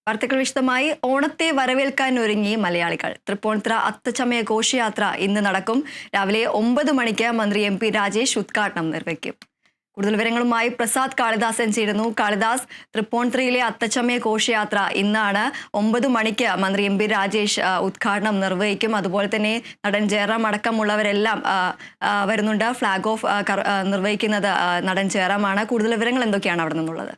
വാർത്തകൾ വിശദമായി. ഓണത്തെ വരവേൽക്കാൻ ഒരുങ്ങി മലയാളികൾ. തൃപ്പൂണിത്തുറ അത്തച്ചമയ ഘോഷയാത്ര ഇന്ന് നടക്കും. രാവിലെ 9 മണിക്ക് മന്ത്രി MP രാജേഷ് ഉദ്ഘാടനം നിർവഹിക്കും. കൂടുതൽ വിവരങ്ങളുമായി പ്രസാദ് കാളിദാസൻ ചേരുന്നു. കാളിദാസ്, തൃപ്പൂണിത്തുറയിലെ അത്തച്ചമയ ഘോഷയാത്ര ഇന്നാണ്. 9 മണിക്ക് മന്ത്രി MP രാജേഷ് ഉദ്ഘാടനം നിർവഹിക്കും. അതുപോലെ തന്നെ നടൻ ജയറാം അടക്കമുള്ളവരെല്ലാം വരുന്നുണ്ട്. ഫ്ലാഗ് ഓഫ് നിർവഹിക്കുന്നത് നടൻ ജയറാമാണ്. കൂടുതൽ വിവരങ്ങൾ എന്തൊക്കെയാണ് അവിടെ നിന്നുള്ളത്?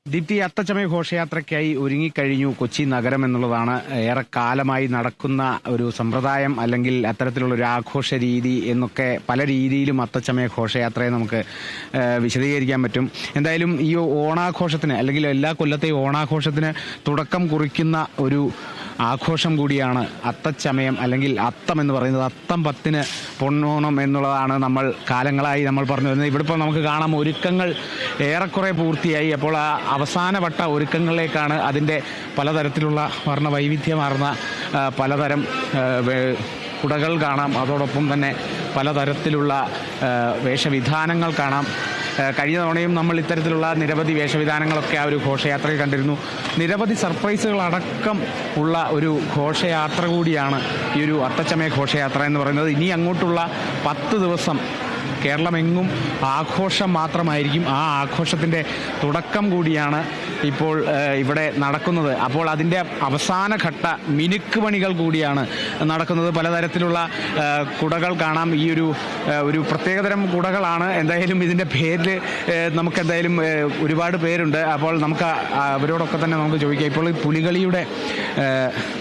ദീപ്തി, അത്തച്ചമയ ഘോഷയാത്രയ്ക്കായി ഒരുങ്ങിക്കഴിഞ്ഞു കൊച്ചി നഗരം എന്നുള്ളതാണ് ഏറെക്കാലമായി നടക്കുന്ന ഒരു സമ്പ്രദായം, അല്ലെങ്കിൽ അത്തരത്തിലുള്ള ഒരു ആഘോഷ രീതി എന്നൊക്കെ പല രീതിയിലും അത്തച്ചമയ ഘോഷയാത്രയെ നമുക്ക് വിശദീകരിക്കാൻ പറ്റും. എന്തായാലും ഈ ഓണാഘോഷത്തിന്, അല്ലെങ്കിൽ എല്ലാ കൊല്ലത്തെയും ഓണാഘോഷത്തിന് തുടക്കം കുറിക്കുന്ന ഒരു ആഘോഷം കൂടിയാണ് അത്തച്ചമയം, അല്ലെങ്കിൽ അത്തം എന്ന് പറയുന്നത്. അത്തം 10-ന് പൊന്നോണം എന്നുള്ളതാണ് നമ്മൾ കാലങ്ങളായി നമ്മൾ പറഞ്ഞു വരുന്നത്. ഇവിടെ ഇപ്പോൾ നമുക്ക് കാണാം, ഒരുക്കങ്ങൾ ഏറെക്കുറെ പൂർത്തിയായി. അപ്പോൾ ആ അവസാനവട്ട ഒരുക്കങ്ങളിലേക്കാണ്. അതിൻ്റെ പലതരത്തിലുള്ള വർണ്ണവൈവിധ്യമാർന്ന പലതരം കുടകൾ കാണാം. അതോടൊപ്പം തന്നെ പലതരത്തിലുള്ള വേഷവിധാനങ്ങൾ കാണാം. കഴിഞ്ഞ തവണയും നമ്മൾ ഇത്തരത്തിലുള്ള നിരവധി വേഷവിധാനങ്ങളൊക്കെ ആ ഒരു ഘോഷയാത്രയിൽ കണ്ടിരുന്നു. നിരവധി സർപ്രൈസുകളടക്കം ഉള്ള ഒരു ഘോഷയാത്ര കൂടിയാണ് ഈ ഒരു അത്തച്ചമയ ഘോഷയാത്ര എന്ന് പറയുന്നത്. ഇനി അങ്ങോട്ടുള്ള 10 ദിവസം കേരളമെങ്ങും ആഘോഷം മാത്രമായിരിക്കും. ആ ആഘോഷത്തിൻ്റെ തുടക്കം കൂടിയാണ് ഇപ്പോൾ ഇവിടെ നടക്കുന്നത്. അപ്പോൾ അതിൻ്റെ അവസാനഘട്ട മിനുക്ക് പണികൾ കൂടിയാണ് നടക്കുന്നത്. പലതരത്തിലുള്ള കുടകൾ കാണാം. ഈ ഒരു പ്രത്യേകതരം കുടകളാണ്. എന്തായാലും ഇതിൻ്റെ പേരിൽ നമുക്കെന്തായാലും ഒരുപാട് പേരുണ്ട്. അപ്പോൾ നമുക്ക് അവരോടൊക്കെ തന്നെ നമുക്ക് ചോദിക്കാം. ഇപ്പോൾ ഈ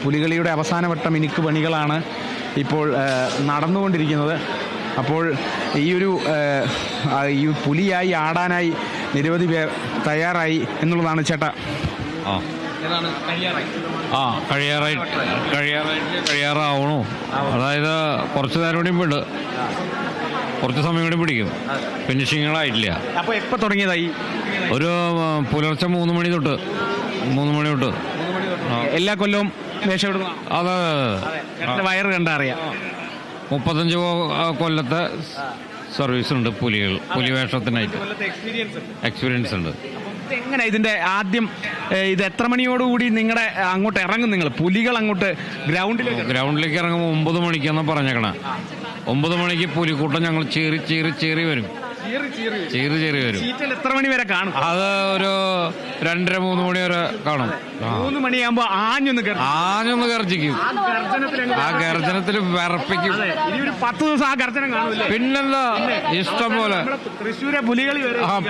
പുലികളിയുടെ അവസാനവട്ട മിനുക്ക് പണികളാണ് ഇപ്പോൾ നടന്നുകൊണ്ടിരിക്കുന്നത്. അപ്പോൾ ഈ പുലിയായി ആടാനായി നിരവധി പേർ തയ്യാറായി എന്നുള്ളതാണ് ചേട്ടാ. കഴിയാറാവണോ? അതായത് കുറച്ച് നേരം കൂടി ഉണ്ട്, കുറച്ച് സമയം കൂടി പിടിക്കും. ഫിനിഷിങ്ങുകളായിട്ടില്ല. അപ്പോൾ എപ്പോൾ തുടങ്ങിയതായി? ഒരു പുലർച്ചെ 3 മണി തൊട്ട് എല്ലാ കൊല്ലവും വേഷം? അതെ, വയറ് കണ്ടറിയാം. 35 കൊല്ലത്തെ സർവീസ് ഉണ്ട്. പുലി വേഷത്തിനായിട്ട് എക്സ്പീരിയൻസ് ഉണ്ട്. എങ്ങനെ ഇതിന്റെ ആദ്യം ഇത് എത്ര മണിയോടുകൂടി നിങ്ങളുടെ അങ്ങോട്ട് ഇറങ്ങും? നിങ്ങൾ പുലികൾ അങ്ങോട്ട് ഗ്രൗണ്ടിലേക്ക് ഇറങ്ങുമ്പോൾ 9 മണിക്കാണ് പറഞ്ഞേക്കണേ. 9 മണിക്ക് പുലിക്കൂട്ടം ഞങ്ങൾ ചേറി വരും. എത്ര മണി വരെ കാണും? അത് ഒരു 2:30-3 മണി വരെ കാണും. 3 മണിയാകുമ്പോ ആഞ്ഞൊന്ന് ഗർജിക്കും. ആ ഗർജനത്തിൽ വിറപ്പിക്കും. 10 ദിവസം ആ ഗർജനം കാണുമല്ലോ. പിന്നെന്താ, ഇഷ്ടം പോലെ. തൃശ്ശൂരെ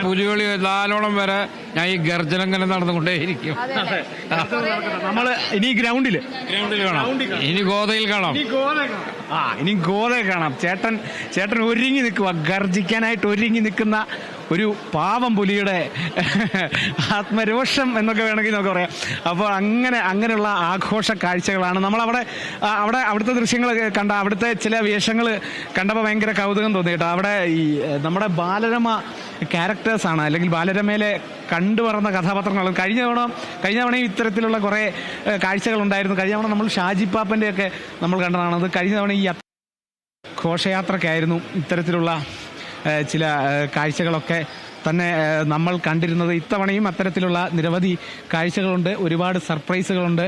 പുലികളി നാലോളം വരെ ഞാൻ ഈ ഗർജനം ഇങ്ങനെ നടന്നുകൊണ്ടേയിരിക്കും. നമ്മള് ഇനി ഗ്രൗണ്ടിൽ കാണാം. ഇനി ഗോതയിൽ കാണാം. ഇനി ഗോതയിൽ കാണാം. ചേട്ടൻ ഒരുങ്ങി നിൽക്കുക, ഗർജിക്കാനായിട്ട് ഒരുങ്ങി നിൽക്കുന്ന ഒരു പാവം പുലിയുടെ ആത്മരോഷം എന്നൊക്കെ വേണമെങ്കിൽ നമുക്ക് പറയാം. അപ്പോൾ അങ്ങനെയുള്ള ആഘോഷ കാഴ്ചകളാണ് അവിടുത്തെ ദൃശ്യങ്ങൾ കണ്ട. അവിടുത്തെ ചില വേഷങ്ങൾ കണ്ടപ്പോൾ ഭയങ്കര കൗതുകം തോന്നി കേട്ടോ. അവിടെ ഈ നമ്മുടെ ബാലരമ ക്യാരക്ടേഴ്സാണ്, അല്ലെങ്കിൽ ബാലരമയിലെ കണ്ടുപറന്ന കഥാപാത്രങ്ങൾ. കഴിഞ്ഞ തവണയും ഇത്തരത്തിലുള്ള കുറേ കാഴ്ചകളുണ്ടായിരുന്നു. കഴിഞ്ഞ തവണ നമ്മൾ ഷാജിപ്പാപ്പൻ്റെയൊക്കെ നമ്മൾ കണ്ടതാണ്. അത് കഴിഞ്ഞ തവണ ഈ ഘോഷയാത്രയ്ക്കായിരുന്നു ഇത്തരത്തിലുള്ള ചില കാഴ്ചകളൊക്കെ തന്നെ നമ്മൾ കണ്ടിരുന്നത്. ഇത്തവണയും അത്തരത്തിലുള്ള നിരവധി കാഴ്ചകളുണ്ട്, ഒരുപാട് സർപ്രൈസുകളുണ്ട്.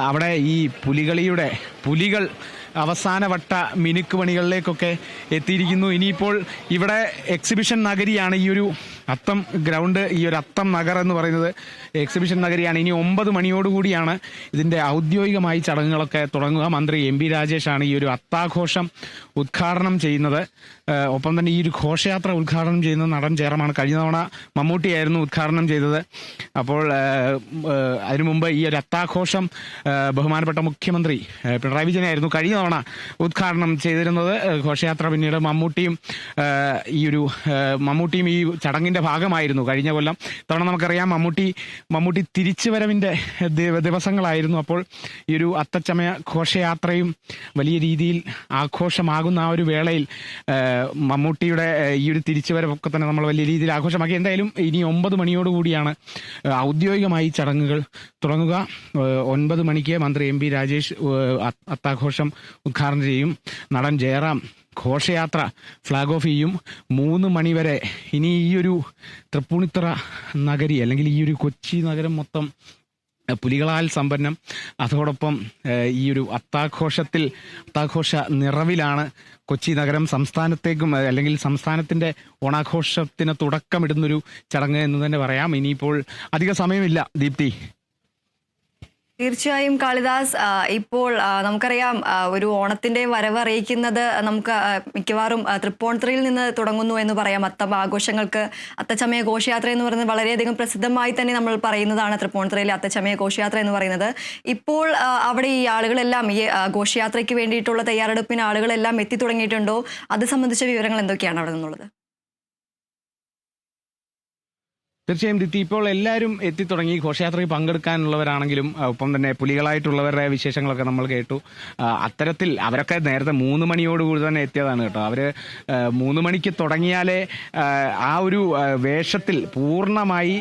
അവിടെ ഈ പുലികൾ അവസാനവട്ട മിനുക്ക് പണികളിലേക്കൊക്കെ എത്തിയിരിക്കുന്നു. ഇനിയിപ്പോൾ ഇവിടെ എക്സിബിഷൻ നഗരിയാണ് ഈ ഒരു അത്തം ഗ്രൗണ്ട്, ഈ ഒരു അത്തം നഗർ എന്ന് പറയുന്നത് എക്സിബിഷൻ നഗരിയാണ്. ഇനി 9 മണിയോടുകൂടിയാണ് ഇതിൻ്റെ ഔദ്യോഗികമായി ചടങ്ങുകളൊക്കെ തുടങ്ങുക. മന്ത്രി MP രാജേഷാണ് ഈ ഒരു അത്താഘോഷം ഉദ്ഘാടനം ചെയ്യുന്നത്. ഒപ്പം തന്നെ ഈ ഒരു ഘോഷയാത്ര ഉദ്ഘാടനം ചെയ്യുന്നത് നടൻ ജയറാമാണ്. കഴിഞ്ഞ തവണ മമ്മൂട്ടിയായിരുന്നു ഉദ്ഘാടനം ചെയ്തത്. അപ്പോൾ അതിനു മുമ്പ് ഈ ഒരു അത്താഘോഷം ബഹുമാനപ്പെട്ട മുഖ്യമന്ത്രി പിണറായി വിജയനായിരുന്നു കഴിഞ്ഞ തവണ ഉദ്ഘാടനം ചെയ്തിരുന്നത്. ഘോഷയാത്ര പിന്നീട് മമ്മൂട്ടിയും ഈ ചടങ്ങിന്റെ ഭാഗമായിരുന്നു കഴിഞ്ഞ കൊല്ലം. തവണ നമുക്കറിയാം മമ്മൂട്ടി തിരിച്ചുവരവിന്റെ ദിവസങ്ങളായിരുന്നു. അപ്പോൾ ഈ ഒരു അത്തച്ചമയ ഘോഷയാത്രയും വലിയ രീതിയിൽ ആഘോഷമാകുന്ന ആ ഒരു വേളയിൽ മമ്മൂട്ടിയുടെ ഈ ഒരു തിരിച്ചുവരവൊക്കെ തന്നെ നമ്മൾ വലിയ രീതിയിൽ ആഘോഷമാക്കി. എന്തായാലും ഇനി 9 മണിയോടുകൂടിയാണ് ഔദ്യോഗികമായി ചടങ്ങുകൾ തുടങ്ങുക. 9 മണിക്ക് മന്ത്രി MP രാജേഷ് അത്താഘോഷം ഉദ്ഘാടനം ചെയ്യും. നടൻ ജയറാം ഘോഷയാത്ര ഫ്ലാഗ് ഓഫ് ചെയ്യും. 3 മണിവരെ ഇനി ഈ ഒരു തൃപ്പൂണിത്തുറ നഗരി അല്ലെങ്കിൽ ഈ ഒരു കൊച്ചി നഗരം മൊത്തം പുലികളാൽ സമ്പന്നം. അതോടൊപ്പം ഈ ഒരു അത്താഘോഷ നിറവിലാണ് കൊച്ചി നഗരം. സംസ്ഥാനത്തേക്കും അല്ലെങ്കിൽ സംസ്ഥാനത്തിന്റെ ഓണാഘോഷത്തിന് തുടക്കമിടുന്നൊരു ചടങ്ങ് എന്ന് തന്നെ പറയാം. ഇനിയിപ്പോൾ അധിക സമയമില്ല ദീപ്തി. തീർച്ചയായും കാളിദാസ്, ഇപ്പോൾ നമുക്കറിയാം ഒരു ഓണത്തിന്റെ വരവ് അറിയിക്കുന്നത് നമുക്ക് മിക്കവാറും തൃപ്പൂണിത്തുറയിൽ നിന്ന് തുടങ്ങുന്നു എന്ന് പറയാം. ആഘോഷങ്ങൾക്ക് അത്തച്ചമയ ഘോഷയാത്ര എന്ന് പറയുന്നത് വളരെയധികം പ്രസിദ്ധമായി തന്നെ നമ്മൾ പറയുന്നതാണ് തൃപ്പൂണിത്തുറയിലെ അത്തച്ചമയ ഘോഷയാത്ര എന്ന് പറയുന്നത്. ഇപ്പോൾ അവിടെ ഈ ആളുകളെല്ലാം ഈ ഘോഷയാത്രയ്ക്ക് വേണ്ടിയിട്ടുള്ള തയ്യാറെടുപ്പിന് ആളുകളെല്ലാം എത്തി തുടങ്ങിയിട്ടുണ്ടോ? അത് സംബന്ധിച്ച വിവരങ്ങൾ എന്തൊക്കെയാണ് അവിടെ നിന്നുള്ളത്? തീർച്ചയായും ദിത്തി, ഇപ്പോൾ എല്ലാവരും എത്തിത്തുടങ്ങി. ഘോഷയാത്രയിൽ പങ്കെടുക്കാനുള്ളവരാണെങ്കിലും ഒപ്പം തന്നെ പുലികളായിട്ടുള്ളവരുടെ വിശേഷങ്ങളൊക്കെ നമ്മൾ കേട്ടു. അത്തരത്തിൽ അവരൊക്കെ നേരത്തെ 3 മണിയോടുകൂടി തന്നെ എത്തിയതാണ് കേട്ടോ. അവര് 3 മണിക്ക് തുടങ്ങിയാലേ ആ ഒരു വേഷത്തിൽ പൂർണ്ണമായി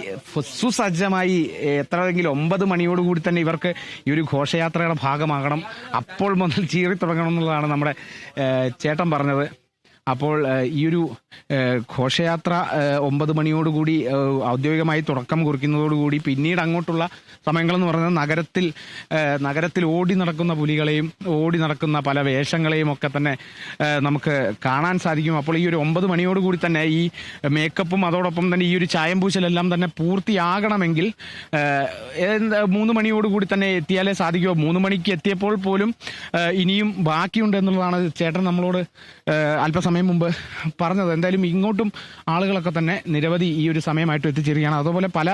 സുസജ്ജമായി എത്രയെങ്കിലും 9 മണിയോടുകൂടി തന്നെ ഇവർക്ക് ഈ ഒരു ഘോഷയാത്രയുടെ ഭാഗമാകണം. അപ്പോൾ മുതൽ ചീറി തുടങ്ങണം എന്നുള്ളതാണ് നമ്മുടെ ചേട്ടൻ പറഞ്ഞത്. അപ്പോൾ ഈ ഒരു ഘോഷയാത്ര 9 മണിയോടുകൂടി ഔദ്യോഗികമായി തുടക്കം കുറിക്കുന്നതോടുകൂടി പിന്നീട് അങ്ങോട്ടുള്ള സമയങ്ങളെന്ന് പറയുന്നത് നഗരത്തിൽ ഓടി നടക്കുന്ന പുലികളെയും ഓടി നടക്കുന്ന പല വേഷങ്ങളെയും ഒക്കെ തന്നെ നമുക്ക് കാണാൻ സാധിക്കും. അപ്പോൾ ഈ ഒരു 9 മണിയോടുകൂടി തന്നെ ഈ മേക്കപ്പും അതോടൊപ്പം തന്നെ ഈ ഒരു ചായംപൂശലെല്ലാം തന്നെ പൂർത്തിയാകണമെങ്കിൽ 3 മണിയോടുകൂടി തന്നെ എത്തിയാലേ സാധിക്കുമോ. 3 മണിക്ക് എത്തിയപ്പോൾ പോലും ഇനിയും ബാക്കിയുണ്ട് എന്നുള്ളതാണ് ചേട്ടൻ നമ്മളോട് അല്പസമയം മുമ്പ് പറഞ്ഞത്. എന്തായാലും ഇങ്ങോട്ടും ആളുകളൊക്കെ തന്നെ നിരവധി ഈ ഒരു സമയമായിട്ട് എത്തിച്ചേരുകയാണ്. അതുപോലെ പല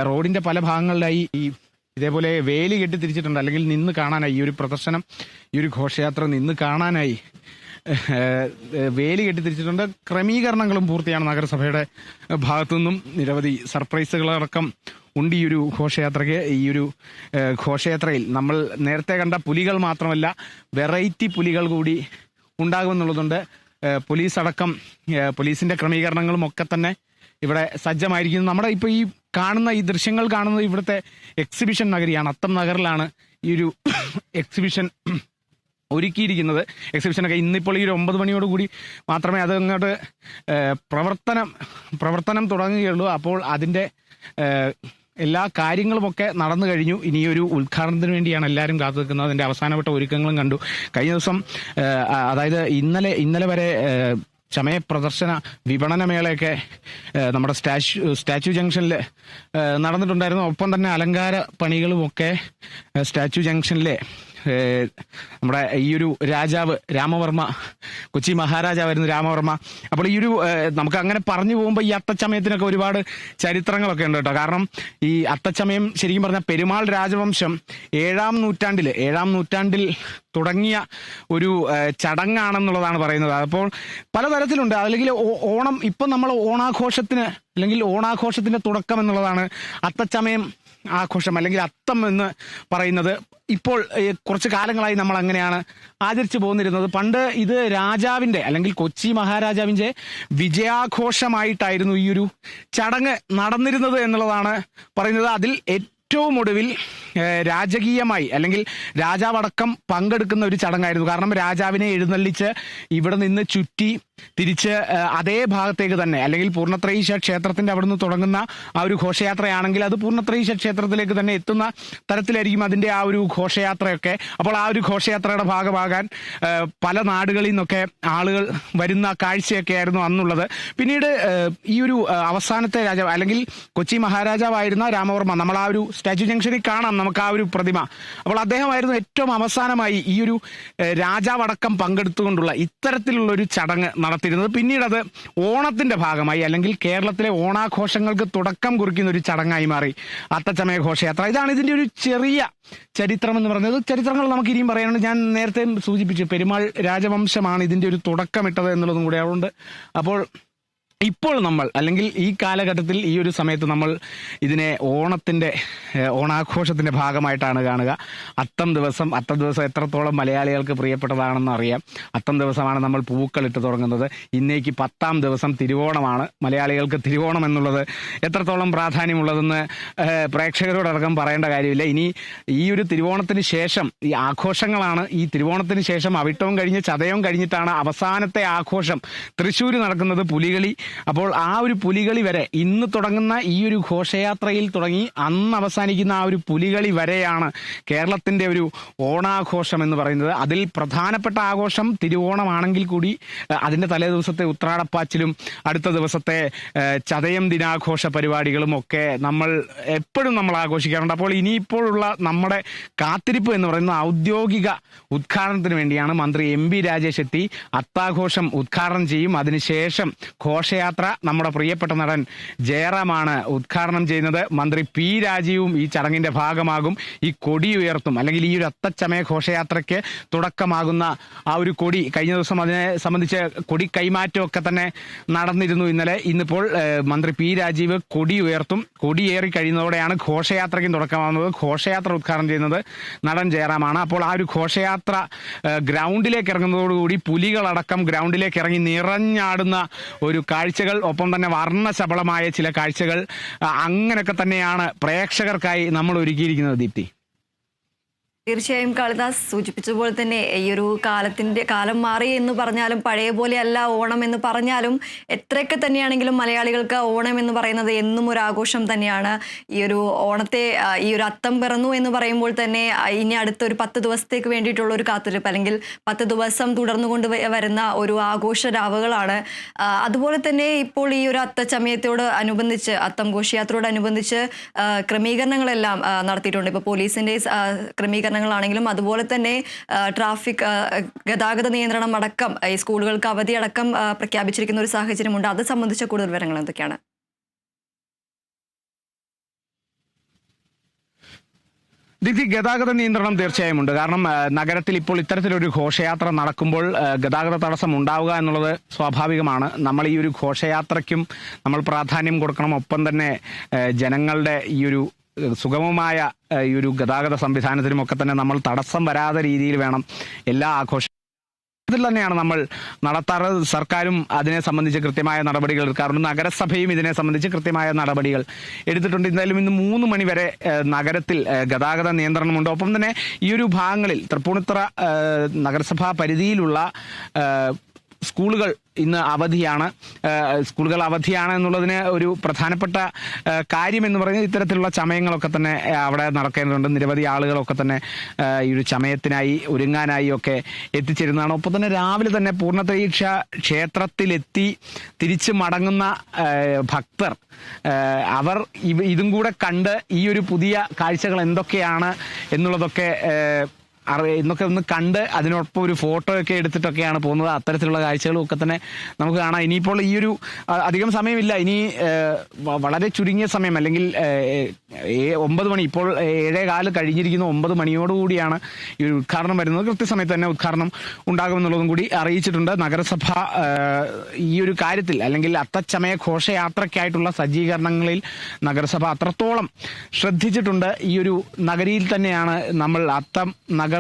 റോഡിന്റെ പല ഭാഗങ്ങളിലായി ഇതേപോലെ വേലി കെട്ടി തിരിച്ചിട്ടുണ്ട്, അല്ലെങ്കിൽ നിന്ന് കാണാനായി ഈ ഒരു പ്രദർശനം, ഈ ഒരു ഘോഷയാത്ര നിന്ന് കാണാനായി വേലി കെട്ടിത്തിരിച്ചിട്ടുണ്ട്. ക്രമീകരണങ്ങളും പൂർത്തിയാണ് നഗരസഭയുടെ ഭാഗത്തു നിന്നും. നിരവധി സർപ്രൈസുകളടക്കം ഉണ്ട് ഈ ഒരു ഘോഷയാത്രയ്ക്ക്. ഈ ഒരു ഘോഷയാത്രയിൽ നമ്മൾ നേരത്തെ കണ്ട പുലികൾ മാത്രമല്ല, വെറൈറ്റി പുലികൾ കൂടി ഉണ്ടാകുമെന്നുള്ളതുണ്ട്. പോലീസിന്റെ ക്രമീകരണങ്ങളും ഒക്കെ തന്നെ ഇവിടെ സജ്ജമായിരിക്കുന്നു. നമ്മുടെ ഇപ്പോൾ ഈ ദൃശ്യങ്ങൾ കാണുന്നത് ഇവിടുത്തെ എക്സിബിഷൻ നഗരിയാണ്. അത്തം നഗറിലാണ് ഈ ഒരു എക്സിബിഷൻ ഒരുക്കിയിരിക്കുന്നത്. എക്സിബിഷനൊക്കെ ഇന്നിപ്പോൾ ഈ ഒരു 9 മണിയോടുകൂടി മാത്രമേ അത് അങ്ങോട്ട് പ്രവർത്തനം തുടങ്ങുകയുള്ളൂ. അപ്പോൾ അതിൻ്റെ എല്ലാ കാര്യങ്ങളുമൊക്കെ നടന്നു കഴിഞ്ഞു. ഇനിയൊരു ഉദ്ഘാടനത്തിന് വേണ്ടിയാണ് എല്ലാവരും കാത്തു നിൽക്കുന്നത്. അതിൻ്റെ അവസാനപ്പെട്ട ഒരുക്കങ്ങളും കണ്ടു. കഴിഞ്ഞ ദിവസം അതായത് ഇന്നലെ വരെ ചമയ പ്രദർശന വിപണന മേളയൊക്കെ നമ്മുടെ സ്റ്റാച്യു ജംഗ്ഷനിൽ നടന്നിട്ടുണ്ടായിരുന്നു. ഒപ്പം തന്നെ അലങ്കാര പണികളുമൊക്കെ സ്റ്റാച്യു ജംഗ്ഷനിലെ നമ്മുടെ ഈ ഒരു രാജാവ് രാമവർമ്മ, കൊച്ചി മഹാരാജാവായിരുന്നു രാമവർമ്മ. അപ്പോൾ ഈ ഒരു നമുക്ക് അങ്ങനെ പറഞ്ഞു പോകുമ്പോൾ ഈ അത്തച്ചമയത്തിനൊക്കെ ഒരുപാട് ചരിത്രങ്ങളൊക്കെ ഉണ്ട് കേട്ടോ. കാരണം ഈ അത്തച്ചമയം ശരിക്കും പറഞ്ഞാൽ പെരുമാൾ രാജവംശം 7-ാം നൂറ്റാണ്ടിൽ തുടങ്ങിയ ഒരു ചടങ്ങാണെന്നുള്ളതാണ് പറയുന്നത്. അപ്പോൾ പലതരത്തിലുണ്ട്. അല്ലെങ്കിൽ ഓണം, ഇപ്പം നമ്മൾ ഓണാഘോഷത്തിന്റെ തുടക്കം എന്നുള്ളതാണ് അത്തച്ചമയം ആഘോഷം അല്ലെങ്കിൽ അത്തം എന്ന് പറയുന്നത്. ഇപ്പോൾ കുറച്ച് കാലങ്ങളായി നമ്മൾ അങ്ങനെയാണ് ആചരിച്ചു പോന്നിരുന്നത്. പണ്ട് ഇത് രാജാവിന്റെ അല്ലെങ്കിൽ കൊച്ചി മഹാരാജാവിന്റെ വിജയാഘോഷമായിട്ടായിരുന്നു ഈ ഒരു ചടങ്ങ് നടന്നിരുന്നത് എന്നുള്ളതാണ് പറയുന്നത്. അതിൽ ഏറ്റവും ഒടുവിൽ രാജകീയമായി അല്ലെങ്കിൽ രാജാവടക്കം പങ്കെടുക്കുന്ന ഒരു ചടങ്ങായിരുന്നു. കാരണം രാജാവിനെ എഴുന്നള്ളിച്ച് ഇവിടെ നിന്ന് ചുറ്റി തിരിച്ച് അതേ ഭാഗത്തേക്ക് തന്നെ, അല്ലെങ്കിൽ പൂർണ്ണത്രയീശ ക്ഷേത്രത്തിന്റെ അവിടെ നിന്ന് തുടങ്ങുന്ന ആ ഒരു ഘോഷയാത്രയാണെങ്കിൽ അത് പൂർണ്ണത്രയീശ ക്ഷേത്രത്തിലേക്ക് തന്നെ എത്തുന്ന തരത്തിലായിരിക്കും അതിന്റെ ആ ഒരു ഘോഷയാത്രയൊക്കെ. അപ്പോൾ ആ ഒരു ഘോഷയാത്രയുടെ ഭാഗമാകാൻ പല നാടുകളിൽ നിന്നൊക്കെ ആളുകൾ വരുന്ന കാഴ്ചയൊക്കെ ആയിരുന്നു അന്നുള്ളത്. പിന്നീട് ഈ ഒരു അവസാനത്തെ രാജാവ് അല്ലെങ്കിൽ കൊച്ചി മഹാരാജാവായിരുന്ന രാമവർമ്മ, നമ്മൾ ആ ഒരു സ്റ്റാച്യു ജംഗ്ഷനിൽ കാണാം നമുക്ക് ആ ഒരു പ്രതിമ. അപ്പോൾ അദ്ദേഹമായിരുന്നു ഏറ്റവും അവസാനമായി ഈ ഒരു രാജാവടക്കം പങ്കെടുത്തുകൊണ്ടുള്ള ഇത്തരത്തിലുള്ള ഒരു ചടങ്ങ് നടത്തിയിരുന്നത്. പിന്നീട് അത് ഓണത്തിന്റെ ഭാഗമായി അല്ലെങ്കിൽ കേരളത്തിലെ ഓണാഘോഷങ്ങൾക്ക് തുടക്കം കുറിക്കുന്ന ഒരു ചടങ്ങായി മാറി അത്തച്ചമയ ഘോഷയാത്ര. ഇതാണ് ഇതിന്റെ ഒരു ചെറിയ ചരിത്രം എന്ന് പറയുന്നത്. ചരിത്രങ്ങൾ നമുക്ക് ഇനിയും പറയാനുണ്ട്. ഞാൻ നേരത്തെ സൂചിപ്പിച്ചു, പെരുമാൾ രാജവംശമാണ് ഇതിന്റെ ഒരു തുടക്കമിട്ടത് എന്നുള്ളതും കൂടെ അതുകൊണ്ട്. അപ്പോൾ ഇപ്പോൾ നമ്മൾ അല്ലെങ്കിൽ ഈ കാലഘട്ടത്തിൽ ഈ ഒരു സമയത്ത് നമ്മൾ ഇതിനെ ഓണാഘോഷത്തിന്റെ ഭാഗമായിട്ടാണ് കാണുക. അത്തം ദിവസം എത്രത്തോളം മലയാളികൾക്ക് പ്രിയപ്പെട്ടതാണെന്ന് അറിയാം. അത്തം ദിവസമാണ് നമ്മൾ പൂക്കളിട്ട് തുടങ്ങുന്നത്. ഇന്നേക്ക് 10ാം ദിവസം തിരുവോണമാണ്. മലയാളികൾക്ക് തിരുവോണം എന്നുള്ളത് എത്രത്തോളം പ്രാധാന്യമുള്ളതെന്ന് പ്രേക്ഷകരോടടക്കം പറയേണ്ട കാര്യമില്ല. ഇനി ഈ ഒരു തിരുവോണത്തിന് ശേഷം ഈ ആഘോഷങ്ങളാണ്. ഈ തിരുവോണത്തിന് ശേഷം അവിട്ടവും കഴിഞ്ഞ് ചതയവും കഴിഞ്ഞിട്ടാണ് അവസാനത്തെ ആഘോഷം തൃശ്ശൂർ നടക്കുന്നത്, പുലികളി. അപ്പോൾ ആ ഒരു പുലികളി വരെ ഇന്ന് തുടങ്ങുന്ന ഈ ഒരു ഘോഷയാത്രയിൽ തുടങ്ങി അന്ന് അവസാനിക്കുന്ന ആ ഒരു പുലികളി വരെയാണ് കേരളത്തിന്റെ ഒരു ഓണാഘോഷം എന്ന് പറയുന്നത്. അതിൽ പ്രധാനപ്പെട്ട ആഘോഷം തിരുവോണമാണെങ്കിൽ കൂടി അതിന്റെ തലേ ദിവസത്തെ ഉത്രാടപ്പാച്ചിലും അടുത്ത ദിവസത്തെ ചതയം ദിനാഘോഷ പരിപാടികളും ഒക്കെ നമ്മൾ എപ്പോഴും ആഘോഷിക്കാറുണ്ട്. അപ്പോൾ ഇനിയിപ്പോഴുള്ള നമ്മുടെ കാത്തിരിപ്പ് എന്ന് പറയുന്ന ഔദ്യോഗിക ഉദ്ഘാടനത്തിന് വേണ്ടിയാണ്. മന്ത്രി MP രാജേഷ് എത്തി അത്താഘോഷം ഉദ്ഘാടനം ചെയ്യും. അതിനുശേഷം ഘോഷയാത്ര നമ്മുടെ പ്രിയപ്പെട്ട നടൻ ജയറാമാണ് ഉദ്ഘാടനം ചെയ്യുന്നത്. മന്ത്രി P രാജീവും ഈ ചടങ്ങിന്റെ ഭാഗമാകും. ഈ കൊടി ഉയർത്തും, അല്ലെങ്കിൽ ഈ ഒരു അത്തച്ചമയ ഘോഷയാത്രയ്ക്ക് തുടക്കമാകുന്ന ആ ഒരു കൊടി, കഴിഞ്ഞ ദിവസം അതിനെ സംബന്ധിച്ച് കൊടി കൈമാറ്റമൊക്കെ തന്നെ നടന്നിരുന്നു ഇന്നിപ്പോൾ മന്ത്രി P രാജീവ് കൊടി ഉയർത്തും. കൊടിയേറി കഴിയുന്നതോടെയാണ് ഘോഷയാത്രയ്ക്കും തുടക്കമാകുന്നത്. ഘോഷയാത്ര ഉദ്ഘാടനം ചെയ്യുന്നത് നടൻ ജയറാമാണ്. അപ്പോൾ ആ ഒരു ഘോഷയാത്ര ഗ്രൗണ്ടിലേക്ക് ഇറങ്ങുന്നതോടുകൂടി പുലികളടക്കം ഗ്രൗണ്ടിലേക്ക് ഇറങ്ങി നിറഞ്ഞാടുന്ന ഒരു കാഴ്ചകൾ, ഒപ്പം തന്നെ വർണ്ണശബളമായ ചില കാഴ്ചകൾ, അങ്ങനെയൊക്കെ തന്നെയാണ് പ്രേക്ഷകർക്കായി നമ്മൾ ഒരുക്കിയിരിക്കുന്നത്. ദീപ്തി, തീർച്ചയായും കാളിദാസ് സൂചിപ്പിച്ചതുപോലെ തന്നെ ഈ ഒരു കാലം മാറി എന്ന് പറഞ്ഞാലും പഴയ പോലെയല്ല ഓണം എന്ന് പറഞ്ഞാലും എത്രയൊക്കെ തന്നെയാണെങ്കിലും മലയാളികൾക്ക് ഓണം എന്ന് പറയുന്നത് എന്നും ഒരു ആഘോഷം തന്നെയാണ്. ഈ ഒരു ഓണത്തെ ഈ ഒരു അത്തം പിറന്നു എന്ന് പറയുമ്പോൾ തന്നെ ഇനി അടുത്തൊരു 10 ദിവസത്തേക്ക് വേണ്ടിയിട്ടുള്ള ഒരു കാത്തിരിപ്പ്, അല്ലെങ്കിൽ 10 ദിവസം തുടർന്നുകൊണ്ട് വരുന്ന ഒരു ആഘോഷ രാവുകളാണ്. അതുപോലെ തന്നെ ഇപ്പോൾ ഈ ഒരു അത്തച്ചമയത്തോട് അനുബന്ധിച്ച്, അത്തം ഘോഷയാത്രയോടനുബന്ധിച്ച് ക്രമീകരണങ്ങളെല്ലാം നടത്തിയിട്ടുണ്ട്. ഇപ്പോൾ പോലീസിന്റെ ക്രമീകരണങ്ങളാണെങ്കിലും അതുപോലെ തന്നെ ട്രാഫിക് ഗതാഗത നിയന്ത്രണം അടക്കം ഈ സ്കൂളുകൾക്ക് അവധി അടക്കം പ്രഖ്യാപിച്ചിരിക്കുന്ന ഒരു സാഹചര്യമുണ്ട്. അത് സംബന്ധിച്ച കൂടുതൽ വിവരങ്ങൾ എന്തൊക്കെയാണ്? ദിതി, ഗതാഗത നിയന്ത്രണം തീർച്ചയായും ഉണ്ട്. കാരണം നഗരത്തിൽ ഇപ്പോൾ ഇത്തരത്തിലൊരു ഘോഷയാത്ര നടക്കുമ്പോൾ ഗതാഗത തടസ്സം ഉണ്ടാവുക എന്നുള്ളത് സ്വാഭാവികമാണ്. നമ്മൾ ഈ ഒരു ഘോഷയാത്രയ്ക്കും നമ്മൾ പ്രാധാന്യം കൊടുക്കണം. ഒപ്പം തന്നെ ജനങ്ങളുടെ ഈ ഒരു സുഗമമായ ഈ ഒരു ഗതാഗത സംവിധാനത്തിനുമൊക്കെ തന്നെ നമ്മൾ തടസ്സം വരാത്ത രീതിയിൽ വേണം എല്ലാ ആഘോഷത്തിൽ തന്നെയാണ് നമ്മൾ നടത്താറ്. സർക്കാരും അതിനെ സംബന്ധിച്ച് കൃത്യമായ നടപടികൾ എടുക്കാറുണ്ട്. നഗരസഭയും ഇതിനെ സംബന്ധിച്ച് കൃത്യമായ നടപടികൾ എടുത്തിട്ടുണ്ട്. എന്തായാലും ഇന്ന് 3 മണി വരെ നഗരത്തിൽ ഗതാഗത നിയന്ത്രണമുണ്ട്. ഒപ്പം തന്നെ ഈ ഒരു ഭാഗങ്ങളിൽ തൃപ്പൂണിത്തുറ നഗരസഭാ പരിധിയിലുള്ള സ്കൂളുകൾ ഇന്ന് അവധിയാണ്. സ്കൂളുകൾ അവധിയാണ് എന്നുള്ളതിന് ഒരു പ്രധാനപ്പെട്ട കാര്യം എന്ന് പറയുന്നത് ഇത്തരത്തിലുള്ള ചമയങ്ങളൊക്കെ തന്നെ അവിടെ നടക്കേണ്ടതുണ്ട്. നിരവധി ആളുകളൊക്കെ തന്നെ ഈ ഒരു ചമയത്തിനായി ഒരുങ്ങാനായി ഒക്കെ എത്തിച്ചേരുന്നതാണ്. ഒപ്പം തന്നെ രാവിലെ തന്നെ പൂർണ്ണതീക്ഷ ക്ഷേത്രത്തിലെത്തി തിരിച്ചു മടങ്ങുന്ന ഭക്തർ അവർ ഇതും കൂടെ കണ്ട് ഈ ഒരു പുതിയ കാഴ്ചകൾ എന്തൊക്കെയാണ് എന്നുള്ളതൊക്കെ ഇന്നൊക്കെ ഒന്ന് കണ്ട് അതിനൊപ്പം ഒരു ഫോട്ടോ ഒക്കെ എടുത്തിട്ടൊക്കെയാണ് പോകുന്നത്. അത്തരത്തിലുള്ള കാഴ്ചകളും ഒക്കെ തന്നെ നമുക്ക് കാണാം. ഇനിയിപ്പോൾ ഈ ഒരു അധികം സമയമില്ല, ഇനി വളരെ ചുരുങ്ങിയ സമയം, അല്ലെങ്കിൽ 9 മണി, ഇപ്പോൾ 7:15 കഴിഞ്ഞിരിക്കുന്നു. 9 മണിയോടുകൂടിയാണ് ഈ ഒരു ഉദ്ഘാടനം വരുന്നത്. കൃത്യസമയത്ത് തന്നെ ഉദ്ഘാടനം ഉണ്ടാകുമെന്നുള്ളതും കൂടി അറിയിച്ചിട്ടുണ്ട്. നഗരസഭ ഈ ഒരു കാര്യത്തിൽ, അല്ലെങ്കിൽ അത്തച്ചമയ ഘോഷയാത്രയ്ക്കായിട്ടുള്ള സജ്ജീകരണങ്ങളിൽ നഗരസഭ അത്രത്തോളം ശ്രദ്ധിച്ചിട്ടുണ്ട്. ഈ ഒരു നഗരിയിൽ തന്നെയാണ് നമ്മൾ അത്തം നഗറിൽ